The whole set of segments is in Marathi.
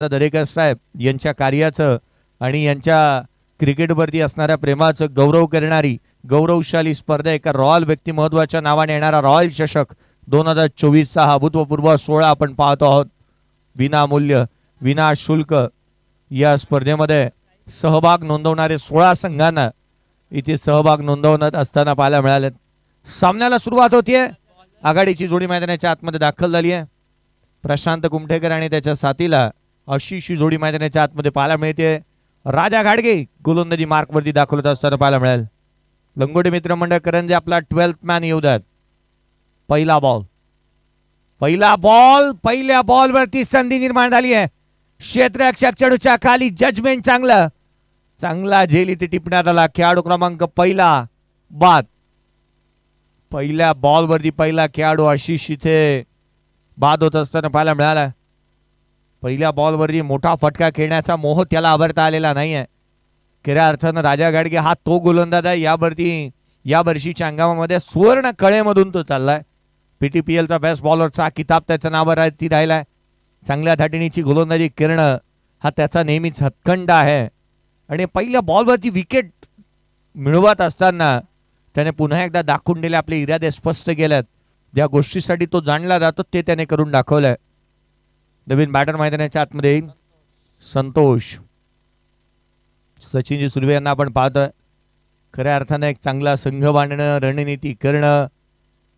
दरेकर साहेब यांच्या कार्याचं आणि यांच्या क्रिकेटवरती असणाऱ्या प्रेमाचं गौरव करणारी गौरवशाली स्पर्धा एका रॉयल व्यक्तिमत्वाच्या नावाने येणारा रॉयल चषक 2024चा हा अभूतपूर्व सोहळा आपण पाहतो आहोत। विनामूल्य विना शुल्क या स्पर्धेमध्ये सहभाग नोंदवणारे 16 संघांना इथे सहभाग नोंदवण्यात असताना पाहायला मिळाले। सामन्याला सुरुवात होतीये। आघाडीची जोडी मैदानाच्या आतमध्ये दाखल झाली आहे। प्रशांत कुमठेकर आणि त्याच्या साथीला आशिष जोडी मैदानाच्या आतमध्ये पाहायला मिळते। राजा घाडगे गोलंदाजी मार्कवरती दाखवत असताना पाहायला मिळेल। लंगोटे मित्रमंडळ करंजे आपला 12th मॅन येऊ द्यात। पहिला बॉल पहिल्या बॉलवरती संधी निर्माण झाली आहे। क्षेत्ररक्षक चेंडूच्या खाली जजमेंट चांगला झेल इथे टिपण्यात आला। खेळाडू क्रमांक पहिला बाद। पहिल्या बॉलवरती पहिला खेळाडू आशिष इथे बाद होत असताना पाहायला मिळाला। पहिल्या बॉलवरती मोठा फटका खेळण्याचा मोह त्याला आवरता आलेला नाहीये। खऱ्या अर्थानं राजा गाडगे हा तो गोलंदाज आहे या वर्षीच्या हंगामामध्ये सुवर्ण कळेमधून तो चाललाय। पीटीपीएलचा बेस्ट बॉलरचा किताब त्याच्या नावावरती राहिलाय। चांगल्या धाटणीची गोलंदाजी करणं हा त्याचा नेहमीच हत्खंड आहे आणि पहिल्या बॉलवरती विकेट मिळवत असताना त्याने पुन्हा एकदा दाखवून दिले आपले इरादे स्पष्ट केलेत। ज्या गोष्टीसाठी तो जाणला जातो ते त्याने करून दाखवलंय। नवीन बॅटर मैदानाच्या आतमध्ये येईल संतोष। सचिनजी सुर्वे यांना आपण पाहतोय। खऱ्या अर्थानं एक चांगला संघ बांधणं रणनीती करणं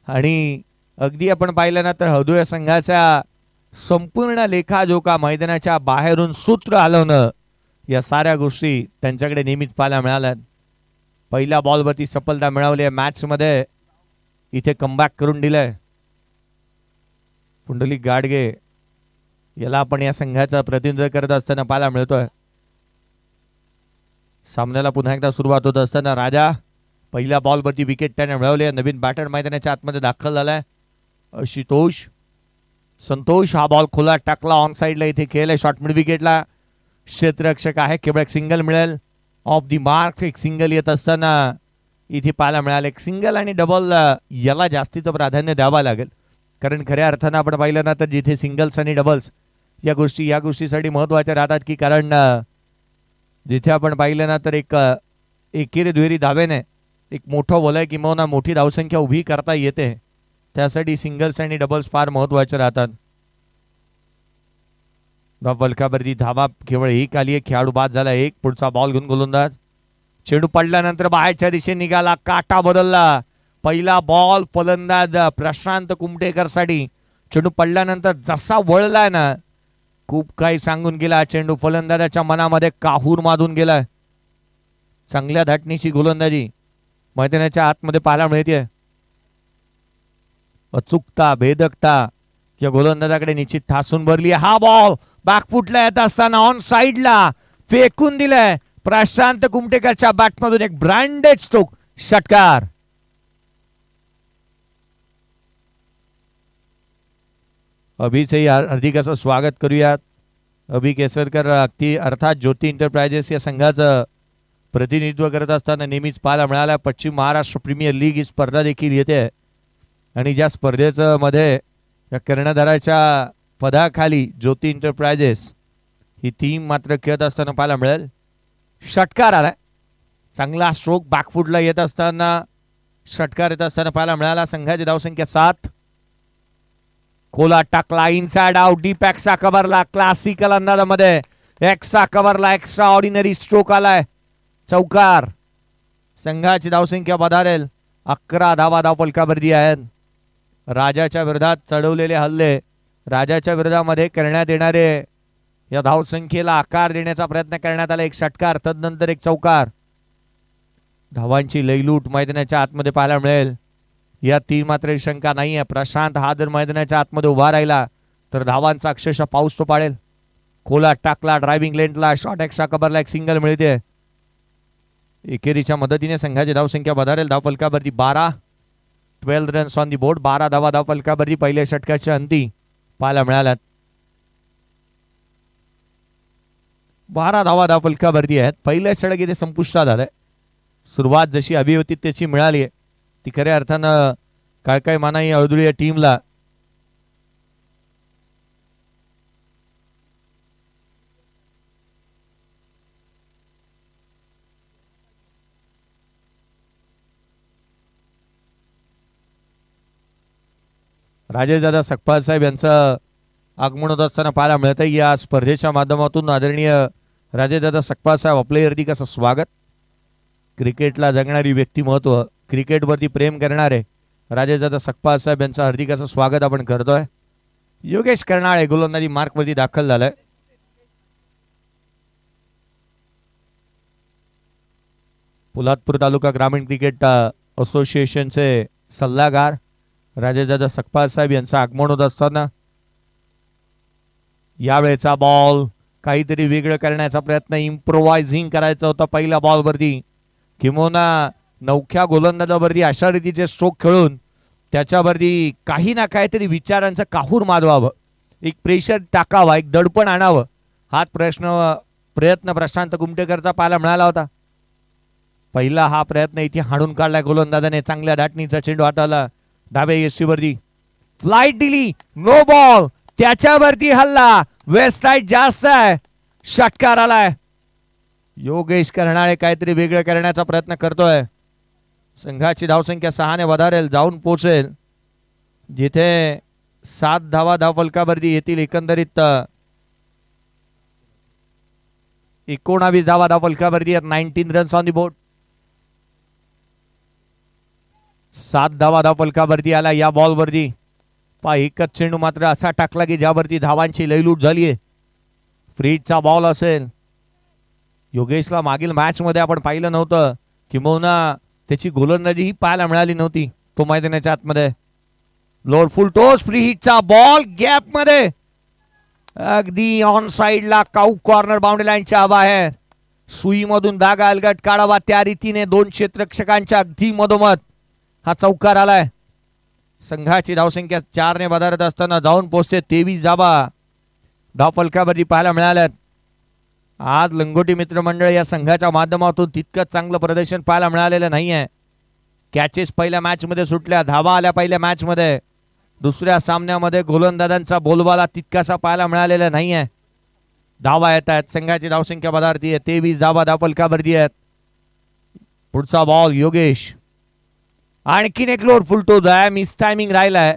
आणि अगदी आपण पाहिलं ना तर हदुया संघाच्या संपूर्ण लेखाजोखा मैदानाच्या बाहेरून सूत्र हलवणं या साऱ्या गोष्टी त्यांच्याकडे नेहमीच पाहायला मिळाल्या। पहिल्या बॉलवरती सफलता मिळवली आहे मॅच मध्ये। इथे कमबॅक करून दिलंय पुंडलिक गाडगे याला आपण या संघाचा प्रतिनिधित्व करत असताना पाहायला मिळतोय। सामन्याला पुन्हा एकदा सुरुवात होत असताना राजा पहिल्या बॉलवरती विकेट त्याने मिळवली आहे। नवीन बॅटर मैदानाच्या आतमध्ये दाखल झालाय आशुतोष। संतोष हा बॉल खुला टाकला ऑन साइडला इथे खेळलाय शॉर्ट मिड विकेटला। क्षेत्ररक्षक आहे केवळ एक सिंगल मिळेल ऑफ दी मार्क। एक सिंगल येत असताना इथे पाहायला मिळाले। एक सिंगल आणि डबल याला जास्तीचं प्राधान्य द्यावं लागेल कारण खऱ्या अर्थानं आपण पाहिलं ना तर जिथे सिंगल्स आणि डबल्स या गोष्टीसाठी महत्त्वाच्या राहतात की कारण जिथे आपण पाहिलं ना तर एक एकेरी दुहेरी धावेने एक मोठं वलय किंवा मोठी धावसंख्या उभी करता येते। त्यासाठी सिंगल्स आणि डबल्स फार महत्त्वाचे राहतात। फलकावरती धावा केवळ एक आली आहे। खेळाडू बाद झाला एक। पुढचा बॉल घेऊन गोलंदाज चेंडू पडल्यानंतर बाहेरच्या दिशेने निघाला काटा बदलला। पहिला बॉल फलंदाज प्रशांत कुमठेकर साठी चेंडू पडल्यानंतर जसा वळलाय ना खूप काही सांगून गेला। चेंडू फलंदाजाच्या मनामध्ये काहूर मारून गेलाय। चांगल्या धाटणीची गोलंदाजी मैदानाच्या आतमध्ये पाहायला मिळते। अचूकता भेदकता या गोलंदाजाकडे निश्चित ठासून भरली। हा बॉल बॅकफुटला येत असताना ऑन साइडला फेकून दिलाय प्रशांत कुमठेकरच्या बॅटमधून एक ब्रँडेड स्ट्रोक षटकार। अभिचे हार्दिक असं स्वागत करूयात। अभि केसरकर अगदी अर्थात ज्योती एंटरप्राइजेस या संघाचं प्रतिनिधित्व करत असताना नेहमीच पाहायला मिळाला। पश्चिम महाराष्ट्र प्रीमियर लीग ही स्पर्धा देखील येते आणि ज्या स्पर्धेचं मध्ये या कर्णधाराच्या पदाखाली ज्योती एंटरप्राइजेस ही टीम मात्र खेळत असताना पाहायला मिळेल। षटकार आलाय चांगला स्ट्रोक बॅकफुटला येत असताना षटकार येत असताना पाहायला मिळाला। संघाची धावसंख्या 7। खोला टाकला इनसाइड आउट डीप एक्स्ट्रा कव्हरला क्लासिकल अंदाजामध्ये एक्स्ट्रा कव्हरला एक्स्ट्रा ऑर्डिनरी स्ट्रोक आलाय चौकार। संघाची धावसंख्या वधारेल 11 धावा धावफलकावरती आहेत। राजाच्या विरोधात चढवलेले हल्ले राजाच्या विरोधामध्ये करण्यात येणारे या धावसंख्येला आकार देण्याचा प्रयत्न करण्यात आला। एक षटकार तदनंतर एक चौकार। धावांची लयलूट मैदानाच्या आतमध्ये पाहायला मिळेल या तीन मात्र शंका नाही आहे। प्रशांत हा जर मैदानाच्या आतमध्ये उभा राहिला तर धावांचा अक्षरशः पाऊस तो पाडेल। खोला टाकला ड्रायव्हिंग लेंथला शॉर्ट एक्स्ट्रा कव्हरला एक सिंगल मिळते। एकेरीच्या मदतीने संघाची धावसंख्या वधारेल। धावफलकावरती 12 रन्स ऑन दी बोर्ड। 12 धावा धावफलकावरती पहिल्या षटकाच्या अंती पाहायला मिळाल्यात। 12 धावा धावफलकावरती आहेत। पहिलं षटक इथे संपुष्टात आलंय। सुरुवात जशी हवी होती त्याची मिळाली आहे ती खऱ्या अर्थानं काय मानाई अळदुळी या टीमला राजेशदादा सकपाळ साहेब यांचं आगमन होत असताना पाहायला मिळत आहे। या स्पर्धेच्या माध्यमातून आदरणीय राजेशदादा सकपाळ साहेब आपले हार्दिक असं स्वागत। क्रिकेटला जगणारी व्यक्तिमत्व, क्रिकेटवरती प्रेम करणारे राजेशदादा सकपाळ साहेब यांचं हार्दिक असं स्वागत आपण करतोय। योगेश कर्नाळे गोलंदाजी मार्कवरती दाखल झालाय। पोलादपूर तालुका ग्रामीण क्रिकेट असोसिएशनचे सल्लागार राजेशदादा सकपाळ साहेब यांचं आगमन होत असताना यावेळेचा बॉल काहीतरी वेगळं करण्याचा प्रयत्न, इम्प्रोवायझिंग करायचा होता पहिल्या बॉलवरती, किंवा नवख्या गोलंदाजावरती अशा रीतीचे स्ट्रोक खेळून त्याच्यावरती काही ना काहीतरी विचारांचं काहूर माजवावं, एक प्रेशर टाकावा, एक दडपण आणावं, हाच प्रयत्न प्रशांत कुमटेकरचा पाहायला मिळाला होता। पहिला हा प्रयत्न इथे हाणून काढला गोलंदाजाने, चांगल्या दाटणीचा चेंडू हाताला डाव्या यष्टीवरती फ्लाइट दिली, नो बॉल, त्याच्यावरती हल्ला, वेस्ट साइड जास्त आहे, षटकार आलाय। योगेश कर्नाळे काहीतरी वेगळं करण्याचा प्रयत्न करतोय। संघाची धावसंख्या 6 ने वधारेल, जाऊन पोहोचेल जिथे 7 धावा धावफलकावरती येतील। एकंदरीत 19 धावा धावफलकावरती आहेत। 19 रन्स ऑन दी बोर्ड, 7 धावा धावफलकावरती आला या बॉलवरती। पा एकच चेंडू मात्र असा टाकला की ज्यावरती धावांची लयलूट झालीये। फ्रीजचा बॉल असेल। योगेशला मागील मॅच मध्ये आपण पाहिलं नव्हतं, किंबहुना त्याची गोलंदाजी ही पाहायला मिळाली नव्हती तो मैदानाच्या आतमध्ये। लोअर फुल टॉस, फ्री हिटचा बॉल गॅप मध्ये, अगदी ऑन साइडला, काऊ कॉर्नर बाउंड्री लाईनच्या बाहेर, सुईमधून धागा अलगट काढावा त्या रीतीने 2 क्षेत्ररक्षकांच्या अगदी मधोमध हा चौकार आलाय। संघाची धावसंख्या 4 ने वधारत असताना जाऊन पोहोचते 23 धावा धावफलकावरती पाहायला मिळाल्यात। आज लंगोटी मित्रमंडळ या संघाच्या माध्यमातून तितकंच चांगलं प्रदर्शन पाहायला मिळालेलं नाहीये। कॅचेस पहिल्या मॅच मध्ये सुटल्या, धावा आल्या पहिल्या मॅच मध्ये, दुसऱ्या सामन्यामध्ये गोलंदाजांचा बोलबाला तितकासा पाहायला मिळालेला नाहीये। धावा येत आहेत, संघाची धावसंख्या वधारती आहे, 23 धावा धावफलकावरती आहेत। पुढचा बॉल योगेश, आणखीन एक लोअर फुल टॉस आहे, मिस टायमिंग राहिलाय,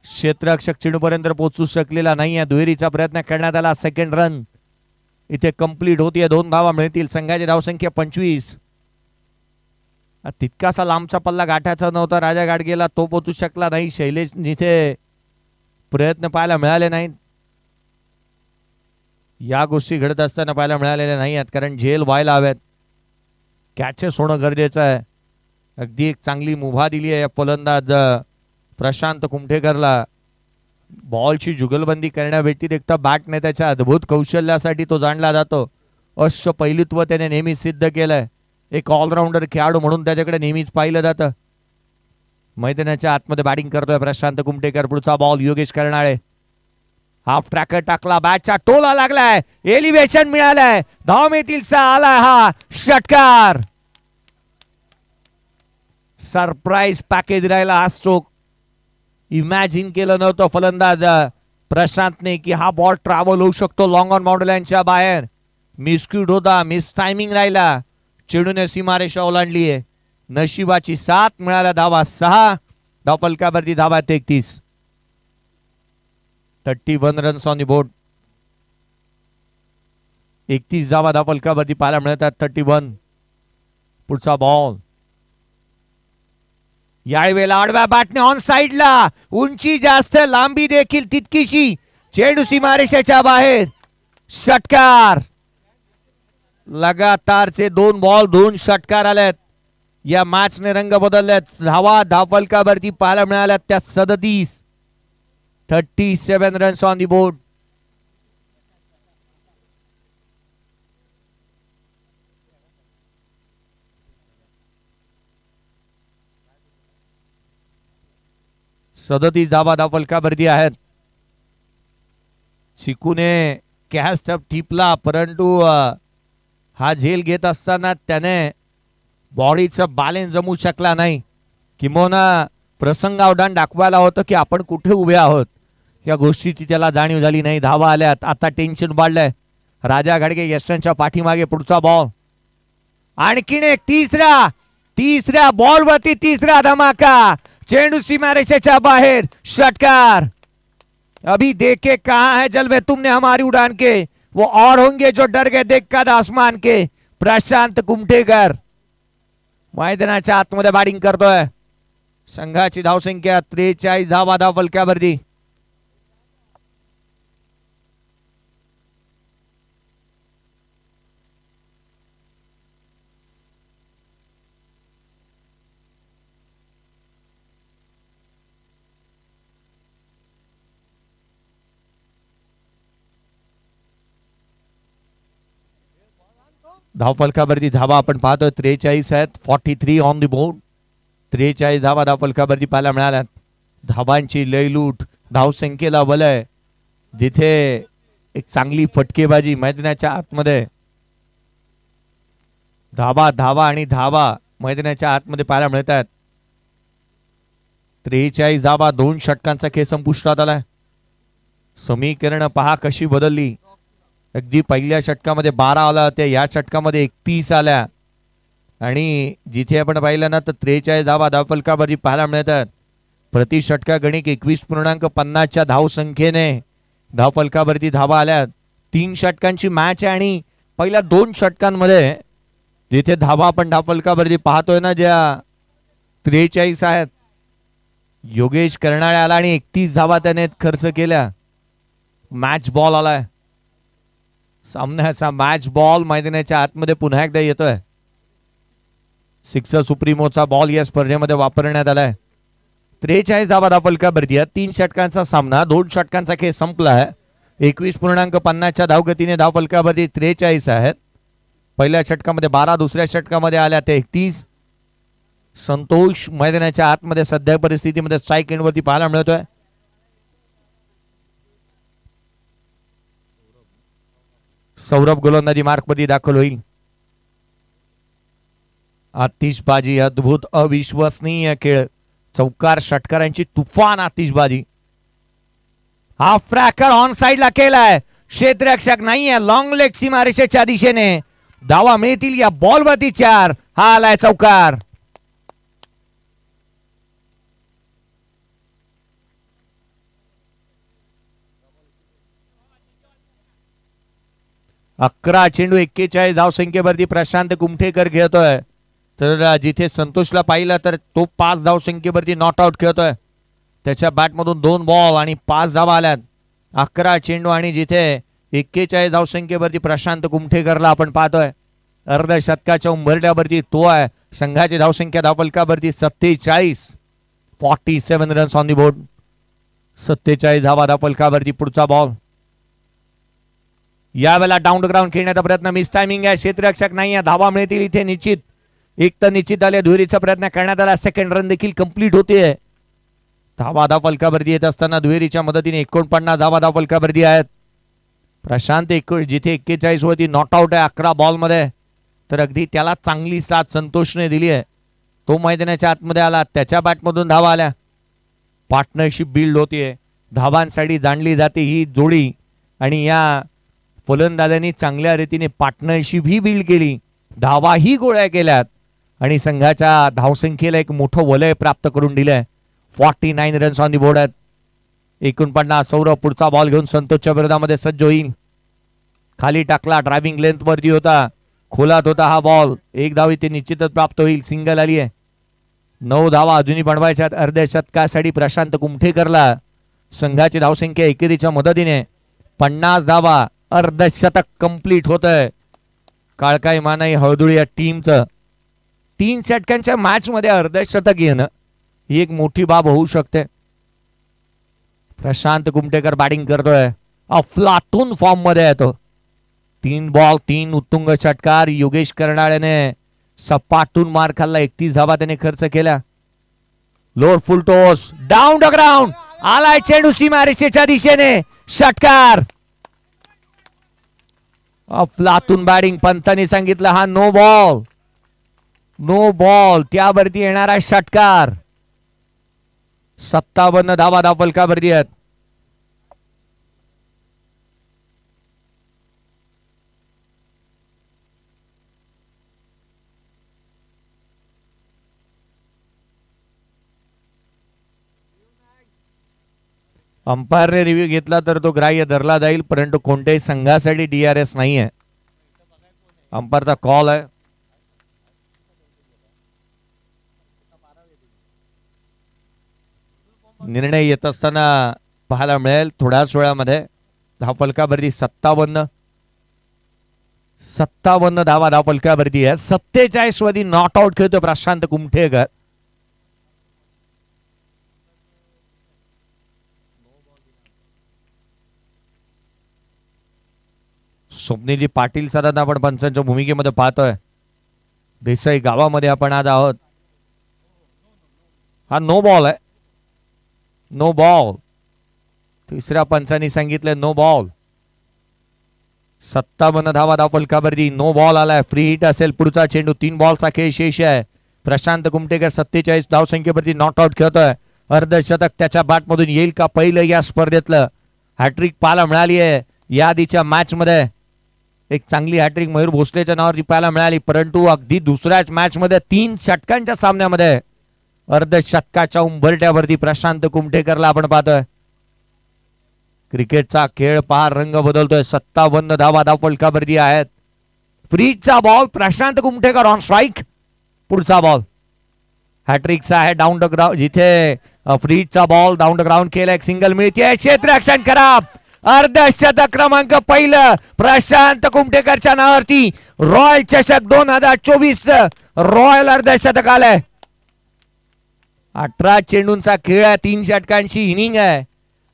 क्षेत्ररक्षक चेंडूपर्यंत पोहोचू शकलेला नाहीये। दुहेरीचा प्रयत्न करण्यात आला, सेकंड रन इथे कंप्लीट होतीये, 2 धावा मिळतील। संघाची धावसंख्या 25। तितकासा लांबचा पल्ला गाठायचा नव्हता राजा गाडगेला, तो पोहोचू शकला नाही। शैलेश जिथे प्रयत्न पाहायला मिळाले नाहीत, या गोष्टी घडत असताना पाहायला मिळालेल्या नाही आहेत, कारण झेल व्हायला हव्यात, कॅचेस होणं गरजेचं आहे। अगदी एक चांगली मुभा दिली आहे फलंदाज प्रशांत कुमठेकरला। बॉलची जुगलबंदी करण्याव्यतिरिक्त बॅटने त्याच्या अद्भुत कौशल्यासाठी तो जाणला जातो। अष्टपैलुत्व त्याने नेहमी सिद्ध केलंय। एक ऑलराऊंडर खेळाडू म्हणून त्याच्याकडे नेहमीच पाहिलं जातं। मैदानाच्या आतमध्ये बॅटिंग करतोय प्रशांत कुमठेकर। पुढचा ball Yogesh Karnale, half tracker टाकला, बॅटचा टोला लागलाय, एलिव्हेशन मिळालंय, धाव मिळतील आलाय हा षटकार। सरप्राईज पॅकेज राहिला हा स्ट्रोक, इमॅजिन केलं नव्हतं फलंदाज प्रशांतने की हा बॉल ट्रॅव्हल होऊ शकतो लॉंग ऑन बाउंड्री लाईनच्या बाहेर। मिसक्यूट होता, मिस टायमिंग राहिला, चेंडूने सीमारेषा ओलांडली आहे। नशिबाची साथ, मिळाला धावा 6 धावफलकावरती धावा 33, 31 रन्स ऑन द बोर्ड, 31 धावा धावफलकावरती पाहायला मिळतात, 31। पुढचा बॉल यावेळेला आडव्या बॅटने ऑन साइडला, उंची जास्त, लांबी देखील तितकीशी, चेंडू सीमारेषेच्या बाहेर, षटकार। लगातारचे 2 बॉल 2 षटकार आलेत। या मॅचने रंग बदललेत। धावा धावफलकावरती पाहायला मिळाल्यात त्या 37, 37 रन्स ऑन दी बोर्ड। सदतीस धावा धावफलकावरती आहेत। चिकूने कॅच टप टिपला, परंतु हा झेल घेत असताना त्याने बॉडीचं बॅलन्स जमू शकला नाही, किंबहुना प्रसंगावधान दाखवायला होतं की आपण कुठे उभे आहोत, या गोष्टीची त्याला जाणीव झाली नाही। धावा आल्यात, आता टेन्शन वाढलंय राजा गाडगे यष्टनच्या पाठीमागे। पुढचा बॉल, आणखीन एक तिसऱ्या बॉलवरती तिसरा धमाका, चेंडू सीमारेषेच्या बाहेर, षटकार। अभी देखे कहा है जल में तुमने हमारी उड़ान के, वो और होंगे जो डर गए देखकर आसमान के। प्रशांत कुमठेकर मैदानाच्या आतमध्ये बॅटिंग करतोय। संघाची धावसंख्या 43 धावा धाव फलकावरती। धाव फलकावरती धावा आपण पाहतोय 43 आहेत। 43 ऑन द बोर्ड। 43 धावा धाव फलकावरती पाहायला मिळाल्यात। धावांची लयलूट, धावसंख्येला वलय, जिथे एक चांगली फटकेबाजी मैदानाच्या आतमध्ये। धावा धावा आणि धावा मैदानाच्या आतमध्ये पाहायला मिळतात। 43 धावा, 2 षटकांचा खेळ संपुष्टात आलाय। समीकरण पहा कशी बदलली। अगदी पहिल्या षटकामध्ये 12 आला, त्या या षटकामध्ये 31 आल्या आणि जिथे आपण पाहिलं ना तर 43 धावा धाव फलकावरती पाहायला मिळतात। प्रति षटका गणिक 21.50च्या धावसंख्येने धाव फलकावरती धावा आल्या। 3 षटकांची मॅच आहे आणि पहिल्या 2 षटकांमध्ये जिथे धावा आपण धाव फलकावरती पाहतोय ना ज्या 43 आहेत। योगेश कर्नाळे आला आणि 31 धावा त्याने खर्च केल्या। मॅच बॉल आलाय। सामन्याचा मॅच बॉल मैदानाच्या आतमध्ये पुन्हा एकदा येतोय। सिक्सर सुप्रीमोचा बॉल या स्पर्धेमध्ये वापरण्यात आलाय। 43 धावा धाव फलकावरती 3 षटकांचा सामना, 2 षटकांचा खेळ संपला आहे। 21.50च्या धावगतीने धाव फलकावरती 43 आहेत। पहिल्या षटकामध्ये 12, दुसऱ्या षटकामध्ये आल्या ते 31। संतोष मैदानाच्या आतमध्ये सध्या परिस्थितीमध्ये स्ट्राइक एंडवरती पाहायला मिळतोय। सौरभ गोलंदाजी मार्कमध्ये दाखल होईल। आतिषबाजी, अद्भुत अविश्वसनीय खेळ, चौकार षटकारांची तुफान आतिषबाजी। हा फ्रॅकर ऑन साइडला केलाय, क्षेत्ररक्षक नाहीये, लॉंग लेग सीमारेषेच्या दिशेने धावा मिळतील या बॉलवरती 4। हा आलाय चौकार। अकरा चेंडू 41 धावसंख्येवरती प्रशांत कुमठेकर खेळतोय। तर जिथे संतोषला पाहिलं तर तो 5 धावसंख्येवरती नॉट आउट खेळतोय। त्याच्या बॅटमधून 2 बॉल आणि 5 धावा आल्यात। 11 चेंडू आणि जिथे 41 धावसंख्येवरती प्रशांत कुमठेकरला आपण पाहतोय। अर्धशतकाच्या उंबरठ्यावरती तो आहे। संघाची धावसंख्या धाव फलकावरती 47, 47 रन्स ऑन दी बोर्ड। 47 धावा धाव फलकावरती पुढचा बॉल। यावेळेला डाऊन द ग्राउंड खेळण्याचा प्रयत्न, मिस टायमिंग आहे, क्षेत्ररक्षक नाही आहे, धावा मिळतील इथे निश्चित। एक तर निश्चित आले, दुहेरीचा प्रयत्न करण्यात आला, सेकंड रन देखील कंप्लीट होते। धावा धाव फलकावरती येत असताना दुहेरीच्या मदतीने 49 धावा धाव फलकावरती आहेत। प्रशांत जिथे 41 वरती नॉट आउट आहे 11 बॉल मध्ये, तर अगदी त्याला चांगली साथ संतोषने दिली आहे। तो मैदानाच्या आतमध्ये आला, त्याच्या बॅटमधून धावा आल्या। पार्टनरशिप बिल्ड होतीये, धावांसाठी जाणली जाते ही जोडी आणि या फलंदाजांनी चांगल्या रीतीने पार्टनरशिप ही बिल्ड केली, धावा ही गोळ्या केल्यात आणि संघाच्या धावसंख्येला एक मोठं वलय प्राप्त करून दिलंय। 49 रन्स ऑन दी बोर्ड आहेत। 49 सौरभ पुढचा बॉल घेऊन संतोषच्या विरोधामध्ये सज्ज होईल। खाली टाकला, ड्रायव्हिंग लेंथ वरती होता, खोलात होता हा बॉल। एक धाव इथे निश्चितच प्राप्त होईल, सिंगल आली आहे। 9 धावा अजूनही बनवायच्यात अर्ध्या शतकासाठी प्रशांत कुमठेकरला। संघाची धावसंख्या एकेरीच्या मदतीने 50 धावा, अर्धशतक कंप्लीट होतंय। काळकाई मानाई हळदुळी या टीमचं 3 षटकांच्या मॅच मध्ये अर्धशतक येणं ही एक मोठी बाब होऊ शकते। प्रशांत कुमठेकर बॅटिंग करतोय, अफलातून फॉर्म मध्ये येतो। 3 बॉल 3 उत्तुंग षटकार। योगेश कर्नाळेने सपाटून मार खाल्ला, 31 धावा त्याने खर्च केल्या। Lower full toss, down the ground, आलाय चेंडू सीमारेषेच्या दिशेने, षटकार। अफलातून बॅटिंग, पंतांनी सांगितलं हा नो बॉल, नो बॉल, त्यावरती येणारा षटकार। 57 धावा धाव फलकावरती आहेत। अंपायरने रिव्ह्यू घेतला तर तो ग्राह्य धरला जाईल, परंतु कोणत्याही संघासाठी DRS नाही आहे. अंपायरचा कॉल आहे. निर्णय येत असताना पाहायला मिळेल थोड्याच वेळामध्ये. धावफलकावरती 57 धावा धावफलकावरती आहे. 47 वरती नॉट आउट खेळतो प्रशांत कुमठेकर. स्वप्नीलजी पाटील सरांना आपण पंचांच्या भूमिकेमध्ये पाहतोय. देसाई गावामध्ये आपण आज आहोत. हा नो बॉल आहे. No ball. तिसऱ्या पंचांनी सांगितलं नो बॉल. 57 धावा धावफलकावरती नो बॉल आलाय. फ्री हिट असेल पुढचा चेंडू. 3 बॉलचा खेळ शेष आहे. प्रशांत कुमठेकर 47 धावसंख्येवरती नॉट आउट खेळतोय. अर्धशतक त्याच्या बॅटमधून येईल का पहिलं या स्पर्धेतलं. हॅट्रिक पाहायला मिळाली आहे या आधीच्या मॅच मध्ये. एक चांगली हॅट्रिक मयूर भोसलेच्या नावावरती पाहायला मिळाली, परंतु अगदी दुसऱ्याच मॅच मध्ये 3 षटकांच्या सामन्यामध्ये अर्धशतकाच्या उंबरट्यावरती प्रशांत कुमठेकरला आपण पाहतोय. क्रिकेटचा खेळ पहा रंग बदलतोय. 57 धावा धावफलकावरती आहेत. फ्रीजचा ball. Prashant Kumthekar on strike. पुढचा बॉल हॅट्रिकचा आहे. डाऊन द ग्राउंड जिथे फ्रीजचा बॉल डाऊन द ग्राउंड केला. एक सिंगल मिळते. क्षेत्ररक्षण खराब. अर्धशतक क्रमांक पहिलं प्रशांत कुमठेकरच्या नावावरती. रॉयल चषक 2024 रॉयल अर्धशतक आलंय. 18 चेंडूंचा खेळ आहे. 3 षटकांची इनिंग आहे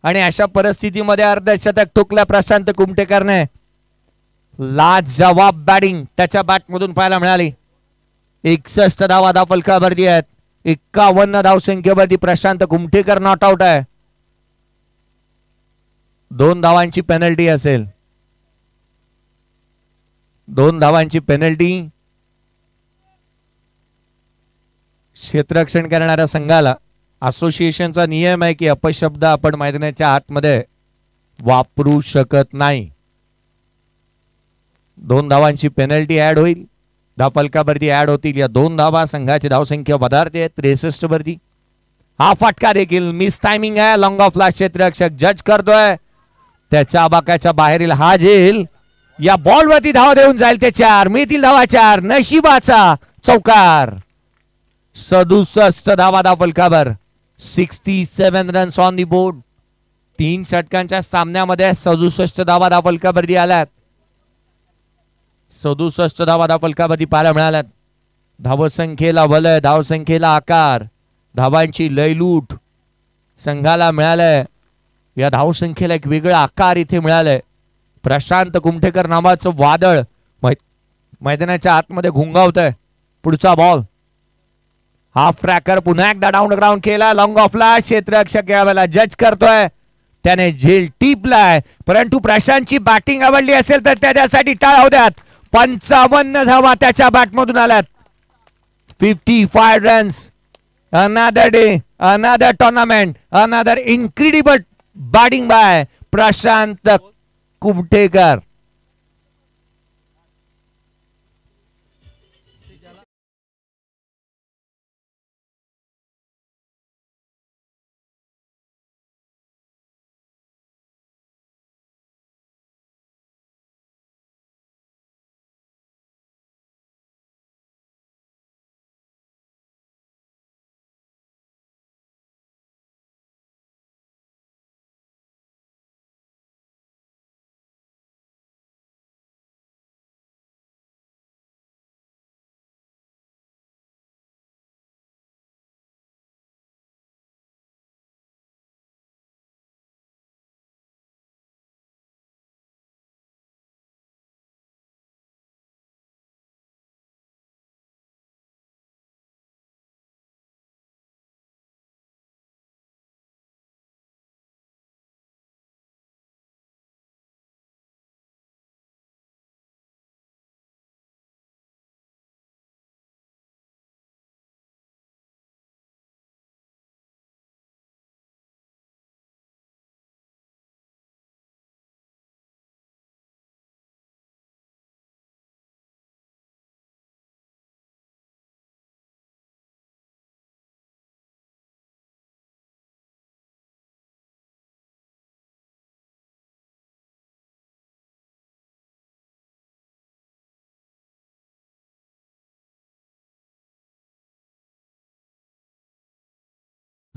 आणि अशा परिस्थितीमध्ये अर्धशतक ठोकल्या प्रशांत कुमठेकरने. लाजवाब बॅटिंग त्याच्या बॅटमधून पाहायला मिळाली. 61 धावा धावफलकावरती आहेत. 51 धावसंख्येवरती प्रशांत कुमठेकर नॉट आउट आहे. 2 धावांची पेनल्टी असेल. 2 धावांची पेनल्टी क्षेत्ररक्षण करणाऱ्या संघाला. असोसिएशनचा नियम आहे की अपशब्द आपण मैदानाच्या आतमध्ये वापरू शकत नाही. 2 धावांची पेनल्टी ऍड होईल. धावफलकावरती ऍड होतील. या 2 धावा संघाची धावसंख्या वधारते 63 वरती. हा फटका देखील मिस टायमिंग आहे. लॉंग ऑफला क्षेत्ररक्षक जज करतोय. त्याच्या आबाकाच्या बाहेरील हा झेल. या बॉलवरती धावा देऊन जाईल ते 4. मिळतील धावा 4. नशिबाचा चौकार. 67 धावा धावफलकावर. 67 रन्स ऑन दी बोर्ड. 3 षटकांच्या सामन्यामध्ये 67 धावा धावफलकावरती आल्यात. 67 धावा धावफलकावरती पाहायला मिळाल्यात. धावसंख्येला वलय, धावसंख्येला आकार, धावांची लयलूट संघाला मिळालंय. या धावसंख्येला एक वेगळा आकार इथे मिळालाय. प्रशांत कुमठेकर नावाचं वादळ मैदानाच्या आतमध्ये घुंगावतंय. पुढचा बॉल. हाफ ट्रॅकर पुन्हा एकदा डाऊन ग्राउंड केला. लॉंग ऑफला क्षेत्ररक्षक यावेळेला जज करतोय. त्याने झेल टिपलाय, परंतु प्रशांतची बॅटिंग आवडली असेल तर त्याच्यासाठी टाळ्या द्यात. 55 धावा त्याच्या बॅटमधून आल्यात. 55 runs. Another day, another tournament, another incredible batting by Prashant Kumthekar.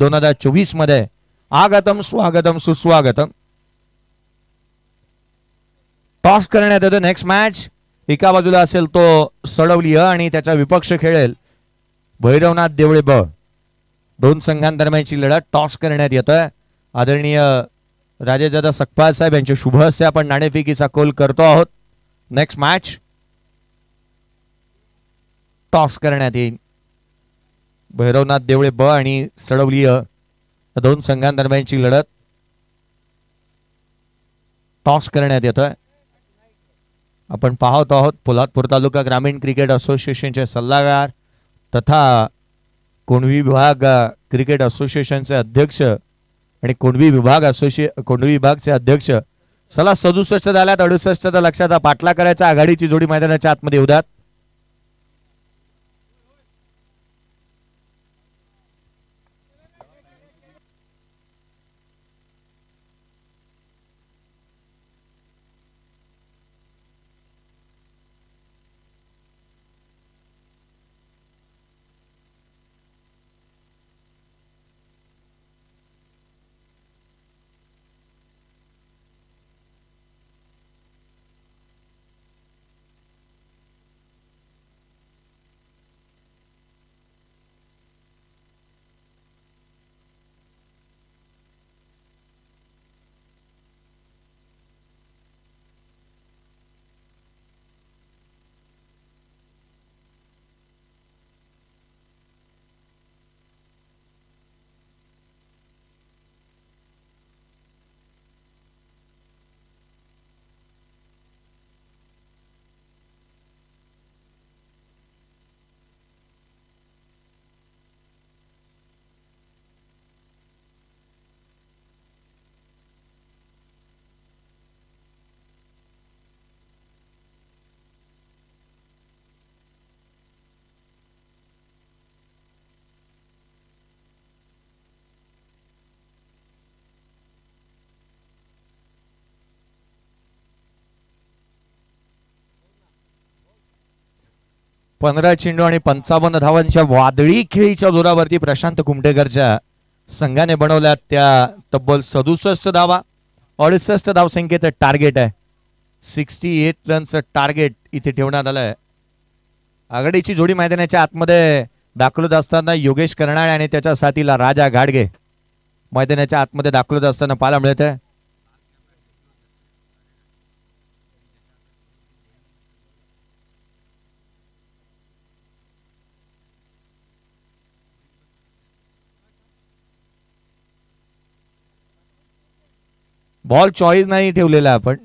2024 मध्ये आगतम स्वागतम सुस्वागतम. टॉस करण्यात येतो. नेक्स्ट मॅच एका बाजूला असेल तो सडवलीय आणि त्याचा विपक्ष खेळेल भैरवनाथ देवळे ब. दोन संघांदरम्यानची लढत टॉस करण्यात येतोय. आदरणीय राजेदादा सकपाल साहेब यांचे शुभ हस्ते आपण नाणेफेकीचा कौल करतो आहोत. नेक्स्ट मॅच टॉस करण्यात येईल. भैरवनाथ देवळे ब आणि सडवलीय दोन संघांदरम्यानची लढत टॉस करण्यात येतोय. आपण पाहत आहोत पोलादपूर तालुका ग्रामीण क्रिकेट असोसिएशनचे सल्लागार तथा कोंढवी विभाग क्रिकेट असोसिएशनचे अध्यक्ष आणि कोंढवी विभागचे अध्यक्ष. सला 67 झाल्यात. 68 लक्षात पाठला करायचा. आघाडीची जोडी मैदानाच्या आतमध्ये येऊ द्यात. पंधरा चेंडू आणि 55 धावांच्या वादळी खेळीच्या जोरावरती प्रशांत कुमटेकरच्या संघाने बनवल्या त्या तब्बल 67 धावा. 68 धावसंख्येचं टार्गेट आहे. 68 रनचं टार्गेट इथे ठेवण्यात आलंय. आघाडीची जोडी मैदानाच्या आतमध्ये दाखल असताना योगेश कर्नाळे आणि त्याच्या साथीला राजा घाडगे मैदानाच्या आतमध्ये दाखल असताना पाहायला मिळत आहे. बॉल चॉईस नाही ठेवलेला आपण.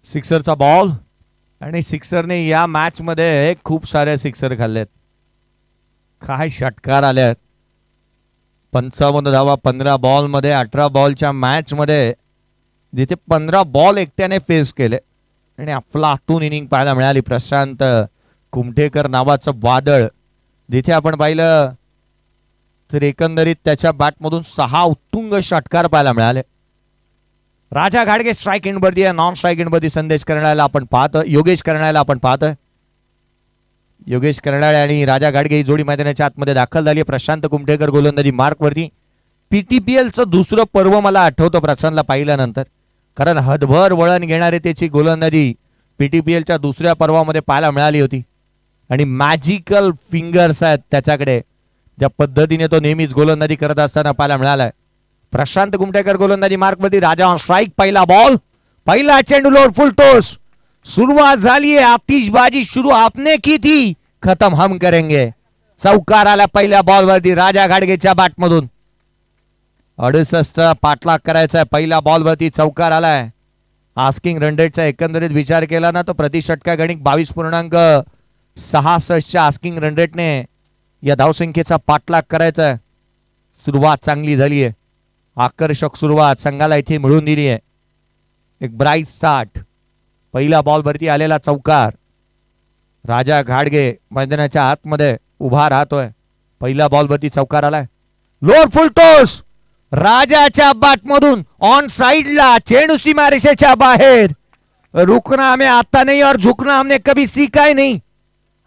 सिक्सरचा बॉल आणि सिक्सरने या मॅच मध्ये खूप सारे सिक्सर खाल्लेत. काय षटकार आल्यात. 55 धावा 15 बॉल मध्ये. 18 बॉलच्या मॅच मध्ये जिथे 15 बॉल एकट्याने फेस केले आणि अफलातून इनिंग पाहायला मिळाली. प्रशांत कुमठेकर नावाचं वादळ जिथे आपण पाहिलं तर एकंदरीत त्याच्या बॅटमधून 6 उत्तुंग षटकार पाहायला मिळाले. राजा घाडगे स्ट्राइक एंडवरती आहे. नॉन स्ट्राइक एंडवरती संदेश करण्याला आपण पाहतोय. योगेश कर्नाळेला आपण पाहतोय. योगेश कर्नाळे आणि राजा घाडगे ही जोडी मैदानाच्या आतमध्ये दाखल झाली. प्रशांत कुमठेकर गोलंदाजी मार्कवरती. पीटीपीएलचं दुसरं पर्व मला आठवतं प्रशांतला पाहिल्यानंतर, कारण हदभर वळण घेणारे त्याची गोलंदाजी पीटीपीएलच्या दुसऱ्या पर्वामध्ये पाहायला मिळाली होती. आणि मॅजिकल फिंगर्स आहेत त्याच्याकडे, ज्या पद्धतीने तो नेहमीच गोलंदाजी करत असताना पाहायला मिळालाय. प्रशांत कुमठेकर गोलंदाजी मार्कवरती. राजा ऑन स्ट्राइक. पहिला बॉल, पहिला चेंडू लोड फुल टॉस. शुरुआत झाली है. आतिशबाजी शुरू आपने की थी, खत्म हम करेंगे. चौकार आला पहिल्या बॉलवरती राजा घाडगेच्या बॅटमधून. 68 पाठलाग करायचा आहे. पहिल्या बॉलवरती चौकार आलाय. आस्किंग रन रेटचा एकंदरीत विचार केला ना तर प्रति षटका गणिक 22.66च्या आस्किंग रन रेटने या धावसंख्येचा पाठलाग करायचा आहे. सुरुवात चांगली झाली आहे. आकर्षक सुरुवात संघाला इथे मिळून दिली आहे. एक ब्राईट स्टार्ट पहिला बॉल वरती आलेला चौकार. राजा घाडगे मैदानाच्या आतमध्ये उभा राहतोय. पहिला बॉल वरती चौकार आलाय. लोअर फुल टॉस राजाच्या बॅट मधून ऑन साइडला, चेंडू सीमारेषेच्या बाहेर. रुकना हमें आता नहीं और झुकना हमने कभी सीखा ही नहीं.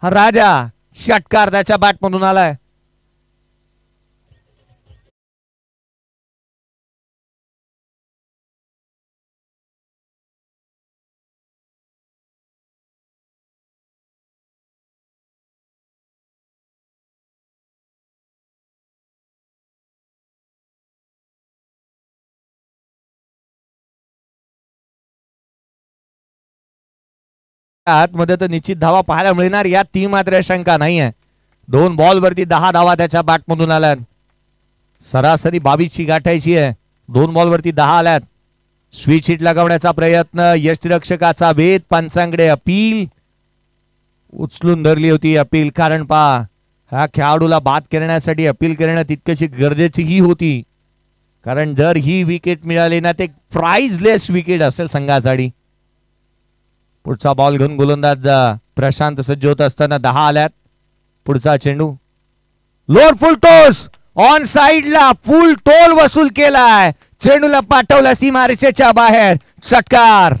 राजा षटकार त्याच्या बॅट मधून आलाय. आतमध्ये तर निश्चित धावा पाहायला मिळणार या ती मात्र शंका नाही आहे. 2 बॉल वरती 10 धावा त्याच्या बॅट मधून आल्यात. सरासरी 22 ची गाठायची आहे. 2 बॉल वरती 10 आल्यात. स्विच हिट लगावण्याचा प्रयत्न, यष्टिरक्षकाचा भेद, पंचांकडे अपील. उचलून धरली होती अपील. कारण पहा ह्या खेळाडूला बाद करण्यासाठी अपील करणं तितकशी गरजेचीही होती. कारण जर ही विकेट मिळाली ना ते प्राइजलेस विकेट असेल संघासाठी. पुढचा बॉल घेऊन गोलंदाज प्रशांत सज्ज होत असताना 10 आल्यात. पुढचा चेंडू लोअर फुल टॉस ऑन साइडला, फुल टोल वसूल केलाय. चेंडूला पाठवला सीमारेषेच्या बाहेर. षटकार.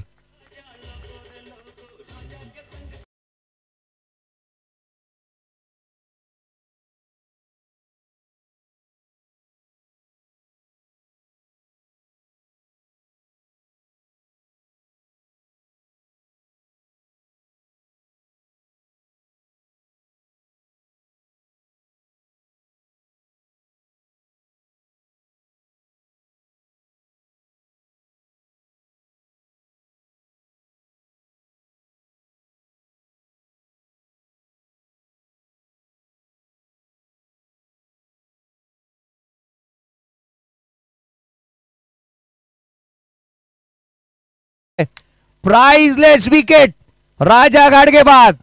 प्राइजलेस विकेट राजा घाडगे बाद.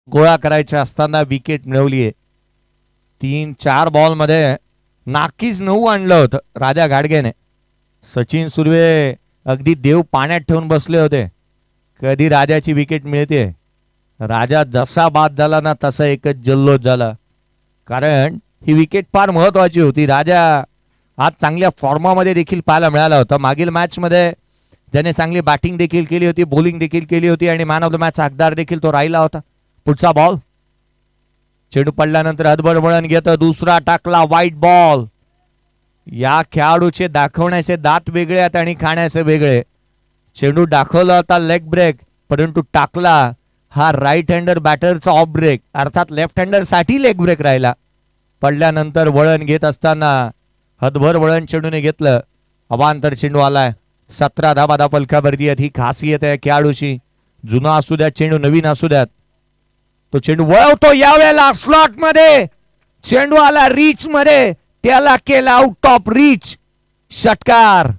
गोळा करायच्या असताना विकेट मिळवलीये. 3-4 बॉल मध्ये नाकीच 9 आणलं होतं राजा घाडगेने. सचिन सुर्वे अगदी देव पाण्यात ठेवून बसले होते. कधी राजाची विकेट मिळते. राजा जसा बाद झाला ना तसा एकच जल्लोष झाला. कारण ही विकेट फार महत्वाची होती. राजा आज चांगल्या फॉर्मामध्ये देखील पाहायला मिळाला होता. मागील मॅच मध्ये त्याने चांगली बॅटिंग देखील केली होती, बॉलिंग देखील केली होती आणि मॅन ऑफ द मॅच हकदार देखील तो राहिला होता. पुढचा बॉल चेंडू पडल्यानंतर हदभर वळण घेत दुसरा टाकला वाईट बॉल. या खेळाडूचे दाखवण्याचे दात वेगळे आहेत आणि खाण्याचे वेगळे. चेंडू दाखवला होता लेग ब्रेक, परंतु टाकला हा राईट हँडर बॅटरचा ऑफ ब्रेक, अर्थात लेफ्ट हँडर साठी लेग ब्रेक राहिला. पडल्यानंतर वळण घेत असताना हदभर वळण चेंडूने घेतलं. अवांतर चेंडू आलाय. 17 धावा फलकावरती आहेत. ही खासियत आहे खेळाडूची. जुना असू द्यात चेंडू, नवीन असू द्यात, तो चेंडू वळवतो. यावेळेला स्लॉट मध्ये चेंडू आला रीच मध्ये, त्याला केला आउट ऑफ रीच. षटकार.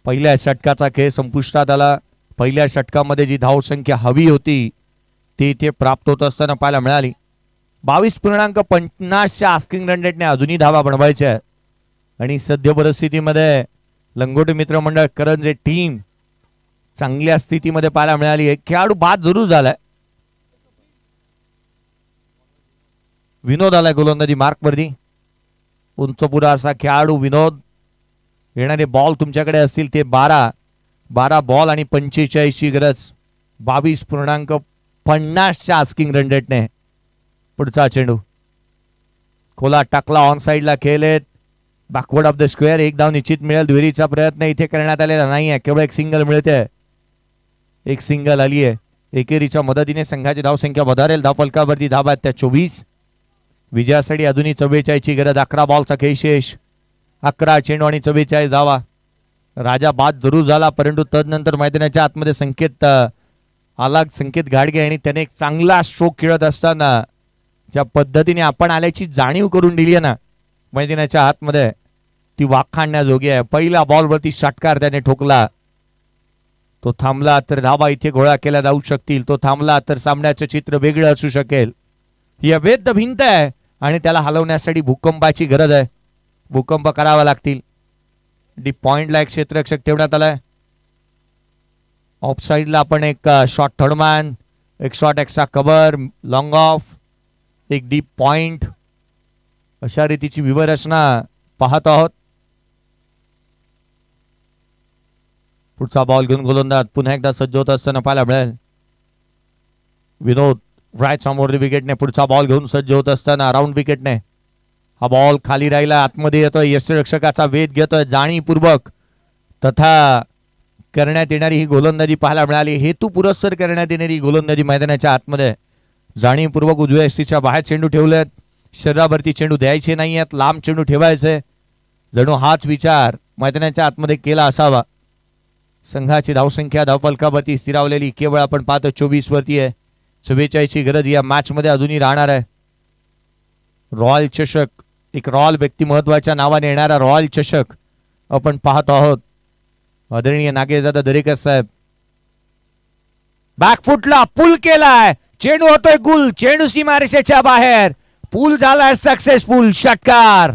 पहिल्या षटकाचा खेळ संपुष्टात आला. पहिल्या षटकामध्ये जी धावसंख्या हवी होती ती इथे प्राप्त होत असताना पाहायला मिळाली. 22.50च्या आस्किंग रन रेटने अजूनही धावा बनवायच्या आहेत आणि सद्य परिस्थितीमध्ये लंगोटी मित्र मंडळ करंजे टीम चांगल्या स्थितीमध्ये पाहायला मिळाली आहे. खेळाडू बाद जरूर झालाय. विनोद आलाय गोलंदाजी मार्कवरती. उंचपुरा असा खेळाडू विनोद. येणारे बॉल तुमच्याकडे असतील ते 12 बॉल आणि 45ची गरज. 22.50च्या आस्किंग रन रेटने पुढचा चेंडू खोला टाकला. ऑन साइडला खेळलेत. Backward of the square. एक धाव निश्चित मिळेल. दुहेरीचा प्रयत्न इथे करण्यात आलेला नाही आहे. केवळ एक सिंगल मिळते. एक सिंगल आली आहे. एकेरीच्या मदतीने संघाची धावसंख्या वधारेल. धावफलकावरती धावा आहेत त्या 24. विजयासाठी अजूनही 44ची गरज. 11 बॉलचा खेळ शेष. 11 चेंडू आणि 44 धावा. राजा बाद जरूर झाला परंतु तदनंतर मैदानाच्या आतमध्ये संकेत घाडगे आणि त्याने एक चांगला स्ट्रोक खेळत असताना ज्या पद्धतीने आपण आल्याची जाणीव करून दिली आहे ना मैदानाच्या आतमध्ये ती वाखाणण्याजोगी आहे. पहिल्या बॉलवरती षटकार त्याने ठोकला. तो थांबला तर धावा इथे गोळा केल्या जाऊ शकतील. तो थांबला तर सामन्याचं चित्र वेगळं असू शकेल. ही अभेद्य भिंत आहे आणि त्याला हलवण्यासाठी भूकंपाची गरज आहे. भूकंप करावा लागतील. डीप पॉइंटला एक क्षेत्ररक्षक ठेवण्यात आलाय. ऑफ साइडला आपण एक शॉर्ट थर्डमॅन, एक short extra cover, long of, एक डीप पॉइंट अशा रीतीची व्यूहरचना पाहत आहोत. पुढचा बॉल घेऊन गोलंदाज पुन्हा एकदा सज्ज होत असताना पाहायला मिळेल. विनोद राईट समोर विकेटने पुढचा बॉल घेऊन सज्ज होत असताना राऊंड विकेटने हा बॉल खाली राहिला. आतमध्ये येतोय. यष्टिरक्षकाचा वेध घेतोय. जाणीवपूर्वक तथा करण्यात येणारी ही गोलंदाजी पाहायला मिळाली. हेतू पुरस्सर करण्यात येणारी गोलंदाजी मैदानाच्या आतमध्ये जाणीवपूर्वक उजव्या यष्टीच्या बाहेर चेंडू ठेवलेत. शरीरावरती चेंडू द्यायचे नाही आहेत. लांब चेंडू ठेवायचे. जणू हाच विचार मैदानाच्या आतमध्ये केला असावा. संघाची धावसंख्या धावफलकावरती स्थिरावलेली केवळ आपण पाहतो 24 वरती आहे. 44ची गरज या मॅच मध्ये अजूनही राहणार आहे. रॉयल चषक, एक रॉयल व्यक्तिमत्वाच्या नावाने येणारा रॉयल चषक आपण पाहत आहोत. आदरणीय नागेशदादा दरेकर साहेब. बॅकफुटला पुल केलाय. चेंडू होतोय गुल. चेंडू सीमारेषेच्या बाहेर. पूल झालाय सक्सेसफुल. षटकार.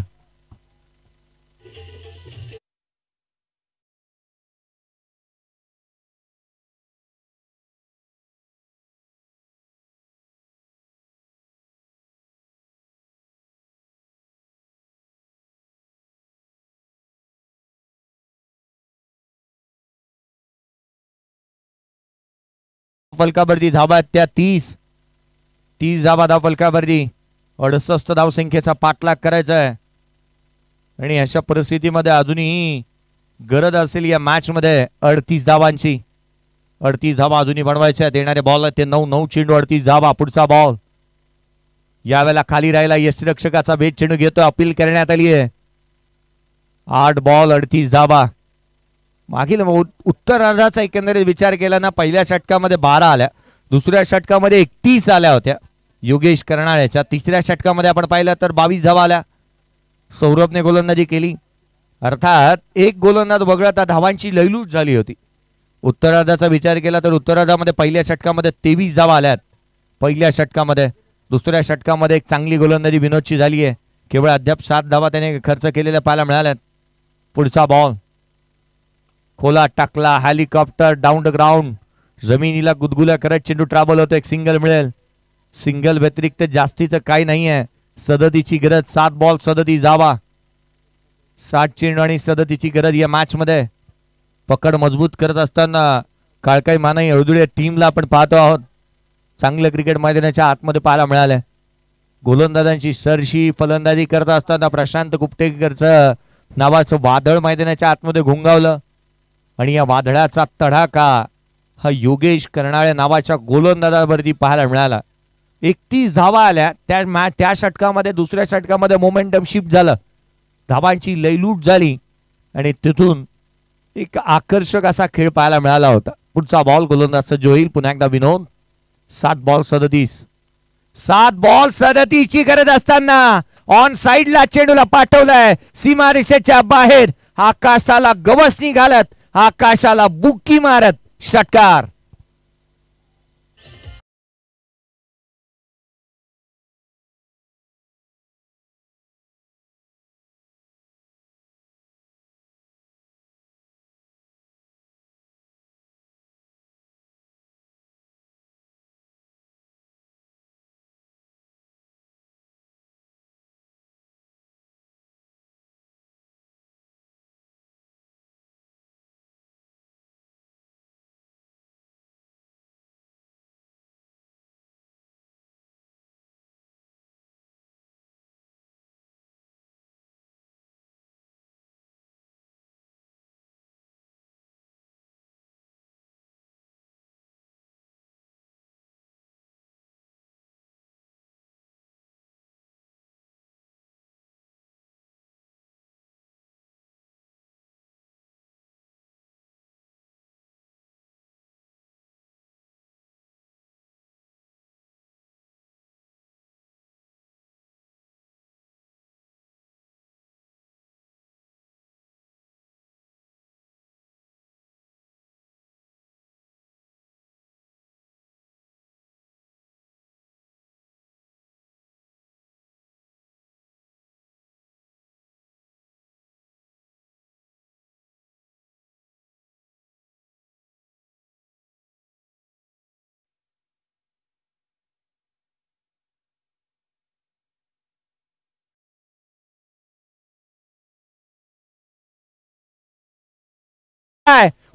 फलकावरती धावा त्या 30 धावा धावफलकावरती. 68 धावसंख्येचा पाठलाग करायचा आहे आणि अशा परिस्थितीमध्ये अजूनही गरज असेल या मॅच मध्ये 38 धावांची. 38 धावा अजूनही बनवायच्या. येणारे बॉल ते 9 चेंडू 38 धावा. पुढचा बॉल यावेळेला खाली राहिला. यष्टिरक्षकाचा भेद चेंडू घेतो. अपील करण्यात आली आहे. 8 बॉल 38 धावा. मागील उत्तरार्धाचा एकंदरीत विचार केला ना पहिल्या षटकामध्ये 12 आल्या. दुसऱ्या षटकामध्ये 31 आल्या होत्या योगेश कर्नाळ्याच्या. तिसऱ्या षटकामध्ये आपण पाहिलं तर 22 धावा आल्या. सौरभने गोलंदाजी केली. अर्थात एक गोलंदाज वगळता धावांची लयलूट झाली होती. उत्तरार्धाचा विचार केला तर उत्तरार्धामध्ये पहिल्या षटकामध्ये 23 धावा आल्यात पहिल्या षटकामध्ये. दुसऱ्या षटकामध्ये एक चांगली गोलंदाजी विनोदची झाली आहे. केवळ अद्याप 7 धावा त्याने खर्च केलेल्या पाहायला मिळाल्यात. पुढचा बॉल खोला टाकला. Helicopter down the ground. जमिनीला गुदगुल्या करत चेंडू ट्रॅव्हल होतो. एक सिंगल मिळेल. सिंगल व्यतिरिक्त जास्तीचं काही नाही आहे. 37ची गरज. 7 बॉल 37 धावा. 60 चेंडू आणि 37ची गरज या मॅच मध्ये. पकड मजबूत करत असताना काळकाई मानाई हळदुळे टीमला आपण पाहतो आहोत. चांगलं क्रिकेट मैदानाच्या आतमध्ये पाहायला मिळालंय. गोलंदाजांची सरशी फलंदाजी करत असताना प्रशांत कुपटेकरचं नावाचं वादळ मैदानाच्या आतमध्ये घुंगावलं आणि या वादळाचा तडाखा हा योगेश कर्नाळे नावाच्या गोलंदाजावरती पाहायला मिळाला. 31 धावा आल्या त्या षटकामध्ये. दुसऱ्या षटकामध्ये मोमेंटम शिफ्ट झालं. धावांची लयलूट झाली आणि तिथून एक आकर्षक असा खेळ पाहायला मिळाला होता. पुढचा बॉल गोलंदाज सज्ज होईल. पुन्हा एकदा विनोद. 7 बॉल 37. 7 बॉल 37 ची गरज असताना ऑन साइडला चेंडूला पाठवलाय सीमारेषेच्या बाहेर. आकाशाला गवसणी घालत आकाशाला बुक्की मारत षटकार.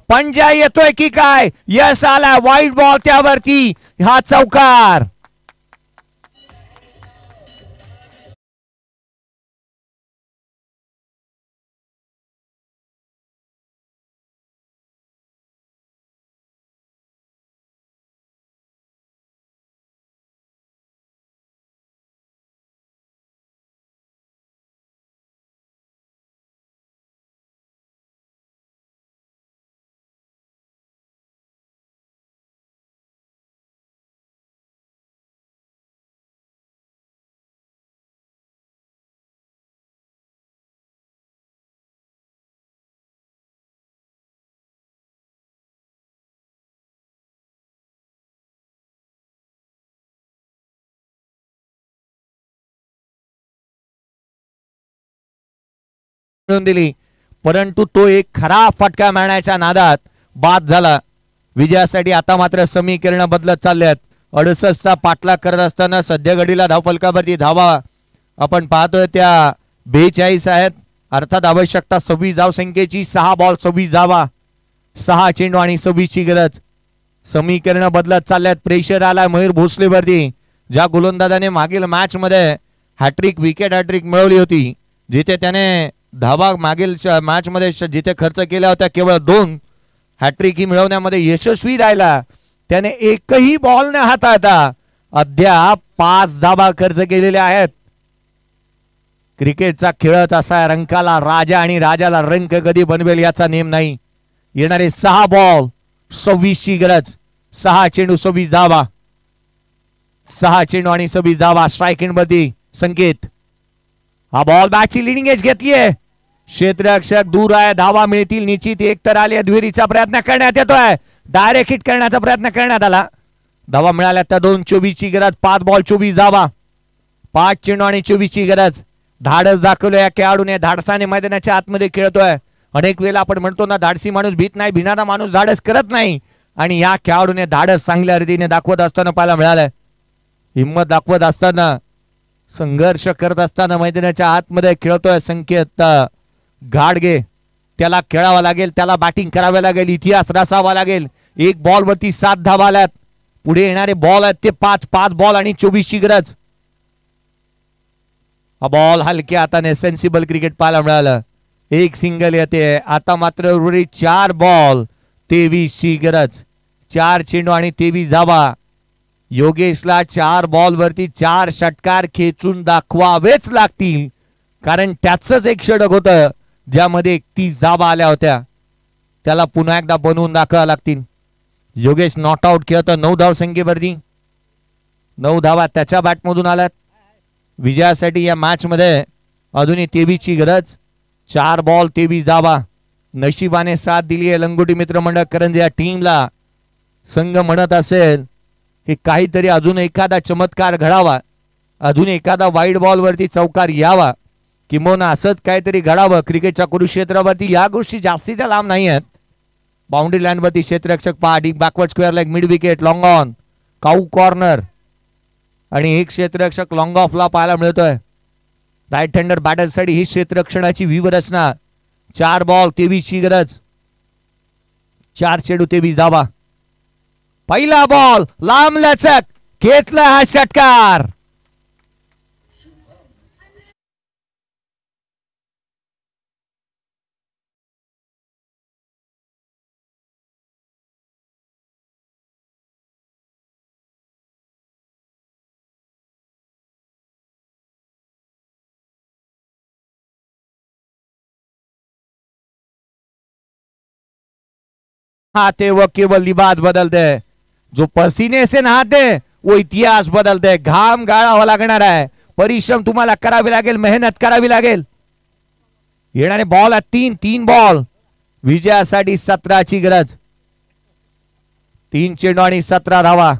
पंजा येतोय की काय? यस आला. वाईट बॉल त्यावरती. हा चौकार. दिली, परंतु तो एक खरा फटका मारण्याच्या नादात बाद झाला. विजयासाठी आता मात्र समीकरण बदलत चालल्यात. 68चा पाठलाग करत असताना सध्या घडीला धावफलकावरती धावा आपण पाहतोय त्या 42 आहेत. अर्थात आवश्यकता 26 धावसंख्येची. 6 बॉल 26 धावा, 6 चेंडू आणि 26 ची गरज. समीकरण बदलत चालल्यात. प्रेशर आला मयूर भोसलेवरती. ज्या गोलंदाजाने मागील मॅच मध्ये हॅट्रिक विकेट हॅट्रिक मिळवली होती, जिथे त्याने धावा मागील मॅच मध्ये जिथे खर्च केला होता केवळ 2 हॅट्रिक ही मिळवण्यामध्ये यशस्वी राहिला. त्याने एकही बॉल न हाताळता अद्याप 5 धावा खर्च केलेल्या आहेत. क्रिकेटचा खेळच असा रंकाला राजा आणि राजाला रंक कधी बनवेल याचा नेम नाही. येणारे 6 बॉल 26 ची गरज. 6 चेंडू 26 धावा, 6 चेंडू आणि 26 धावा. स्ट्राईक मध्ये संकेत. हा बॉल बॅटची लिडिंग एज घेतलीये. क्षेत्ररक्षक दूर आहे. धावा मिळतील निश्चित. एक तर आली. दुहेरीचा प्रयत्न करण्यात येतोय. डायरेक्ट हिट करण्याचा प्रयत्न करण्यात आला. धावा मिळाल्या त्या 2. 24 ची गरज. 5 बॉल 24 धावा, 5 चेंडू आणि 24 ची गरज. धाडस दाखवलं या खेळाडूने. धाडसाने मैदानाच्या आतमध्ये खेळतोय. अनेक वेळा आपण म्हणतो ना, धाडसी माणूस भीत नाही, भिणारा माणूस धाडस करत नाही. आणि या खेळाडूने धाडस चांगल्या रीतीने दाखवत असताना पाहायला मिळालंय. हिंमत दाखवत असताना, संघर्ष करत असताना मैदानाच्या आतमध्ये खेळतोय संकेत घाडगे. त्याला खेळावा लागेल, त्याला बॅटिंग करावी लागेल, इतिहास रचावा लागेल. 1 बॉल वरती 7 धावा आल्यात. पुढे येणारे बॉल आहेत ते 5 बॉल आणि 24 ची गरज. हा बॉल हलक्या हाताने सेन्सिबल क्रिकेट पाहायला मिळालं. 1 सिंगल येते. आता मात्र उर्वरित 4 बॉल 23 ची गरज. 4 चेंडू आणि 23 धावा. योगेशला 4 बॉल वरती 4 षटकार खेचून दाखवावेच लागतील, कारण त्याचंच एक षटक होतं ज्यामध्ये 31 धावा आल्या होत्या. त्याला पुन्हा एकदा बनवून दाखवाव्या लागतील. योगेश नॉट आउट खेळतो 9 धावसंख्येवरती. 9 धावा त्याच्या बॅटमधून आल्यात. विजयासाठी या मॅच मध्ये अजूनही 23 ची गरज. 4 बॉल 23 धावा. नशिबाने साथ दिली आहे लंगोटी मित्रमंडळ करंजी या टीमला. संघ म्हणत असेल की काहीतरी अजून एखादा चमत्कार घडावा, अजून एखादा वाईड बॉल वरती चौकार यावा, किंबहुना असंच काहीतरी घडावं क्रिकेटच्या कुरुक्षेत्रावरती. या गोष्टी जास्तीच्या लांब नाही आहेत. बाउंड्री लाईन वरती क्षेत्ररक्षक पहा, deep backward square leg, mid wicket, long on, cow corner आणि एक क्षेत्ररक्षक लॉंग ऑफला पाहायला मिळतोय. राईट हँडर बॅटरसाठी ही क्षेत्ररक्षणाची व्यूहरचना. 4 बॉल 23 ची गरज, 4 चेंडू 23 धावा. पहिला बॉल लांब लचक, खेचला हा षटकार. आते वो केवल लिबास बदलते हैं, जो पसीने से नहाते हैं वो इतिहास बदलते हैं. घाम गाळावा लागणार आहे, परिश्रम तुम्हाला करावे लागेल, मेहनत करावी लागेल. येणारे बॉल आहेत 3 बॉल, विजयासाठी 17 ची गरज. 3 चेंडू आणि 17 धावा.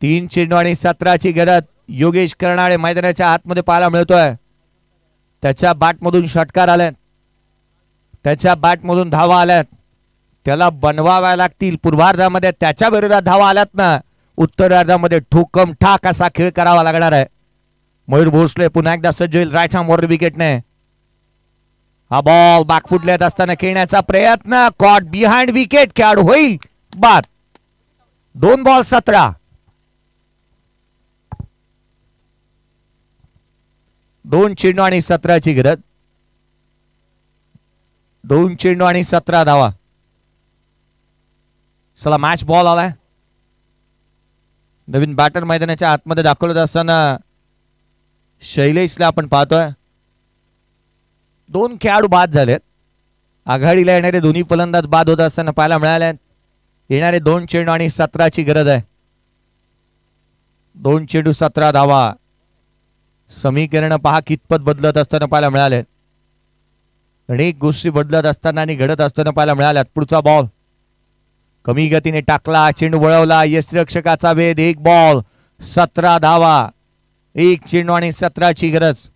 3 चेंडू आणि 17 ची गरज. योगेश कर्नाळे मैदानाच्या आतमध्ये पाहायला मिळतोय. त्याच्या बॅटमधून षटकार आले, त्याच्या बॅटमधून धावा आल्यात, त्याला बनवाव्या लागतील. पूर्वार्धामध्ये त्याच्या विरोधात धावा आल्यात ना, उत्तरार्धामध्ये ठोकम ठाक असा खेळ करावा लागणार आहे. मयूर भोसले पुन्हा एकदा सज्ज होईल राईट हँड वर विकेटने. हा बॉल बॅकफुटला येत असताना खेळण्याचा प्रयत्न, कॉट बिहाइंड विकेट, खेळाडू होईल बाद. 2 बॉल 17. 2 चेंडू आणि 17 ची गरज. 2 चेंडू आणि 17 धावा. चला मॅच बॉल आलाय. नवीन बॅटर मैदानाच्या आतमध्ये दाखवत असताना शैलेशला आपण पाहतोय. 2 खेळाडू बाद झालेत. आघाडीला येणारे दोन्ही फलंदाज बाद होत असताना पाहायला मिळाले. येणारे 2 चेंडू आणि 17 ची गरज आहे. 2 चेंडू 17 धावा. समीकरण पहा कितपत बदलत असताना पाहायला मिळाले. अनेक गोष्टी बदलत असताना आणि घडत असताना पाहायला मिळाल्यात. पुढचा बॉल कमी गतीने टाकला, चेंडू वळवला, यष्टिरक्षकाचा वेध. 1 बॉल 17 धावा. 1 चेंडू आणि 17 ची गरज.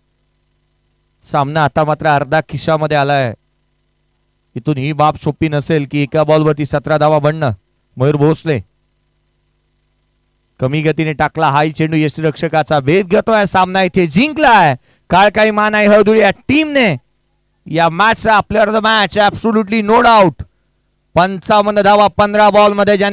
सामना आता मात्र अर्धा खिशामध्ये आलाय. इथून ही बाब सोपी नसेल की एका बॉलवरती 17 धावा बनणं. मयूर भोसले कमी गतीने टाकला, हाई चेंडू यष्टिरक्षकाचा वेध घेतोय. सामना इथे जिंकलाय काळकाई मानाई हळदुळी या टीमने. या मॅचचा player of the match absolutely no doubt. 55 धावा 15 बॉल मध्ये.